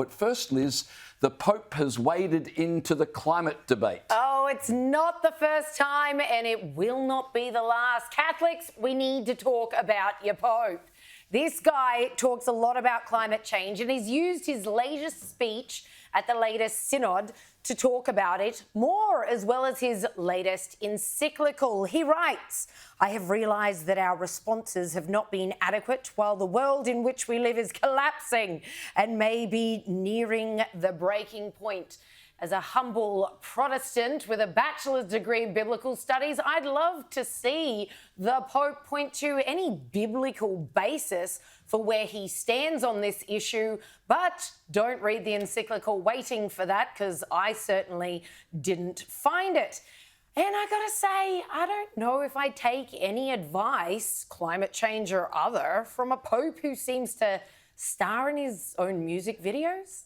But first, Liz, the Pope has waded into the climate debate. Oh, it's not the first time and it will not be the last. Catholics, we need to talk about your Pope. This guy talks a lot about climate change and he's used his latest speech at the latest synod to talk about it more, as well as his latest encyclical. He writes, "I have realised that our responses have not been adequate while the world in which we live is collapsing and may be nearing the breaking point." As a humble Protestant with a bachelor's degree in biblical studies, I'd love to see the Pope point to any biblical basis for where he stands on this issue, but don't read the encyclical waiting for that, because I certainly didn't find it. And I gotta say, I don't know if I take any advice, climate change or other, from a Pope who seems to star in his own music videos.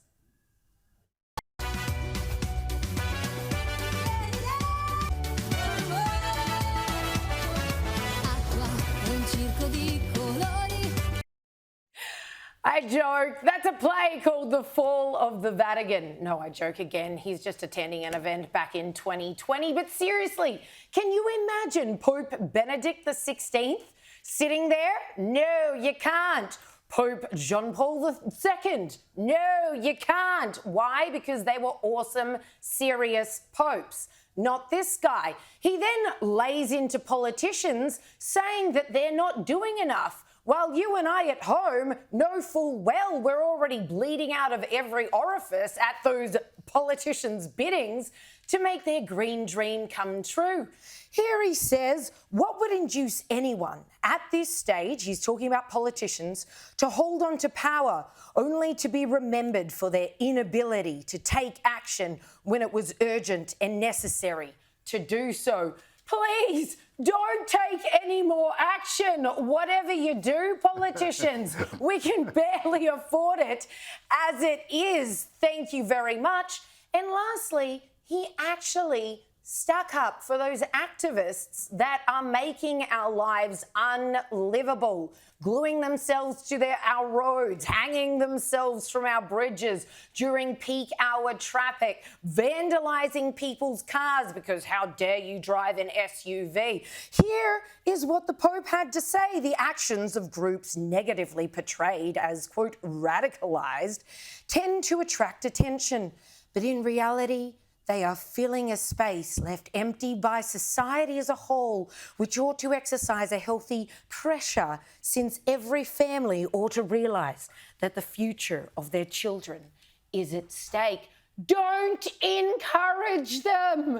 I joke. That's a play called The Fall of the Vatican. No, I joke again. He's just attending an event back in 2020. But seriously, can you imagine Pope Benedict XVI sitting there? No, you can't. Pope John Paul II? No, you can't. Why? Because they were awesome, serious popes. Not this guy. He then lays into politicians saying that they're not doing enough, while you and I at home know full well we're already bleeding out of every orifice at those politicians' biddings to make their green dream come true. Here he says, what would induce anyone at this stage, he's talking about politicians, to hold on to power only to be remembered for their inability to take action when it was urgent and necessary to do so? Please don't take any more action. Whatever you do, politicians, we can barely afford it as it is. Thank you very much. And lastly, he actually stuck up for those activists that are making our lives unlivable, gluing themselves to our roads, hanging themselves from our bridges during peak hour traffic, vandalising people's cars because how dare you drive an SUV. Here is what the Pope had to say. The actions of groups negatively portrayed as, quote, radicalised tend to attract attention, but in reality, they are filling a space left empty by society as a whole, which ought to exercise a healthy pressure, since every family ought to realise that the future of their children is at stake. Don't encourage them.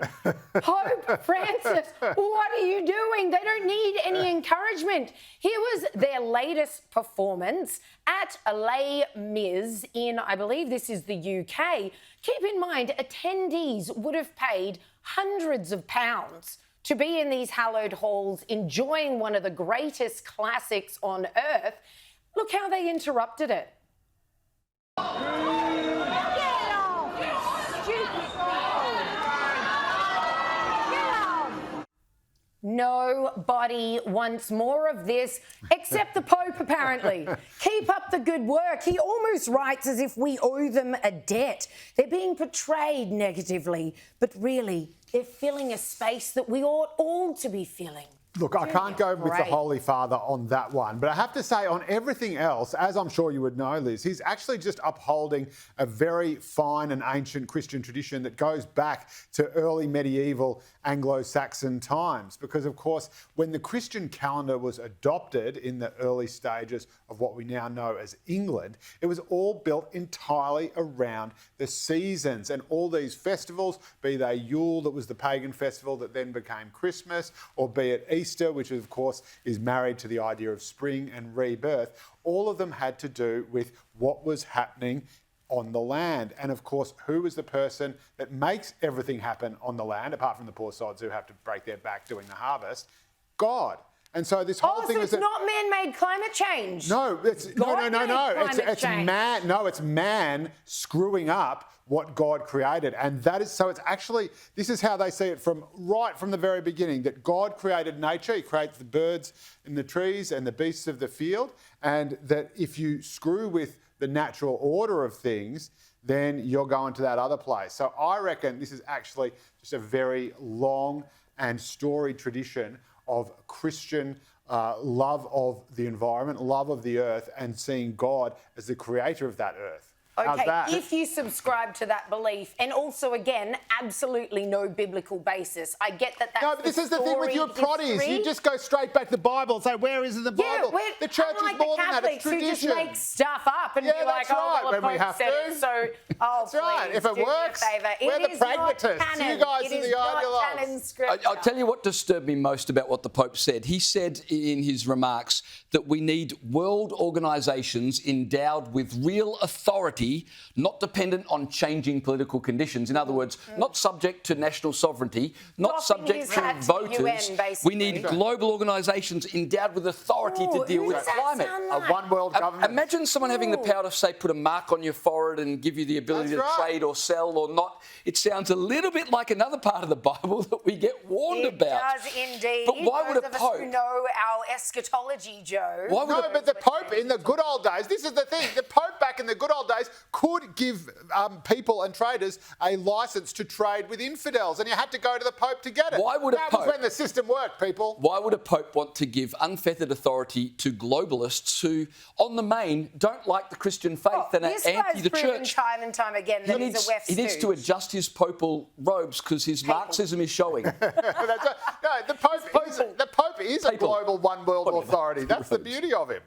Pope Francis, what are you doing? They don't need any encouragement. Here was their latest performance at Les Mis in, I believe this is the UK. Keep in mind, attendees would have paid hundreds of pounds to be in these hallowed halls, enjoying one of the greatest classics on earth. Look how they interrupted it. Nobody wants more of this, except the Pope, apparently. Keep up the good work. He almost writes as if we owe them a debt. They're being portrayed negatively, but really, they're filling a space that we ought all to be filling. Look, I can't go with the Holy Father on that one, but I have to say on everything else, as I'm sure you would know, Liz, he's actually just upholding a very fine and ancient Christian tradition that goes back to early medieval Anglo-Saxon times. Because, of course, when the Christian calendar was adopted in the early stages of what we now know as England, it was all built entirely around the seasons and all these festivals, be they Yule, that was the pagan festival that then became Christmas, or be it Easter, which of course is married to the idea of spring and rebirth. All of them had to do with what was happening on the land. And of course, who is the person that makes everything happen on the land, apart from the poor sods who have to break their back doing the harvest? God. And so this whole thing so is it's not man-made climate change. No, it's no. It's man screwing up what God created, and that is so. It's actually, this is how they see it from the very beginning. That God created nature. He creates the birds and the trees and the beasts of the field, and that if you screw with the natural order of things, then you're going to that other place. So I reckon this is actually just a very long and storied tradition of Christian love of the environment, love of the earth, and seeing God as the creator of that earth. How's Okay, that? if you subscribe to that belief, and also, again, absolutely no biblical basis. I get that that's No, but this is the thing with your proddies. history. You just go straight back to the Bible and say, where is it in the Bible? The church unlike is more the than that. It's Catholics who just tradition. make stuff up and Yeah, be like, that's oh, right, well, when the we Pope have said to. it, so, oh, That's right. please, If it do me a works, favour. we're the It is not pragmatists. canon. You guys It are is the not ideologues. canon scripture. I'll tell you what disturbed me most about what the Pope said. He said in his remarks that we need world organisations endowed with real authority, not dependent on changing political conditions. In other words, not subject to national sovereignty, not Doffing subject his to hat to voters. UN, basically. We need global organisations endowed with authority to Ooh, deal who with does that climate. sound A like? one world government. Imagine someone having the power to, say, put a mark on your forehead and give you the ability That's to right. trade or sell or not. It sounds a little bit like another part of the Bible that we get warned It about. does indeed. But why would Those a of us Pope? who know our eschatology, Joe. Why would No, a- but the Pope in the good old days, this is the thing, the Pope back in the good old days could give people and traders a licence to trade with infidels, and you had to go to the Pope to get it. Why would a that Pope- was when the system worked, people. Why would a Pope want to give unfettered authority to globalists who, on the main, don't like the Christian faith and are This anti guy's the proven church? time and time again that he's a weft He needs to stooge. adjust his papal robes because his Marxism is showing. That's right. No, the Pope is a Papal. global one world authority. That's the beauty of him.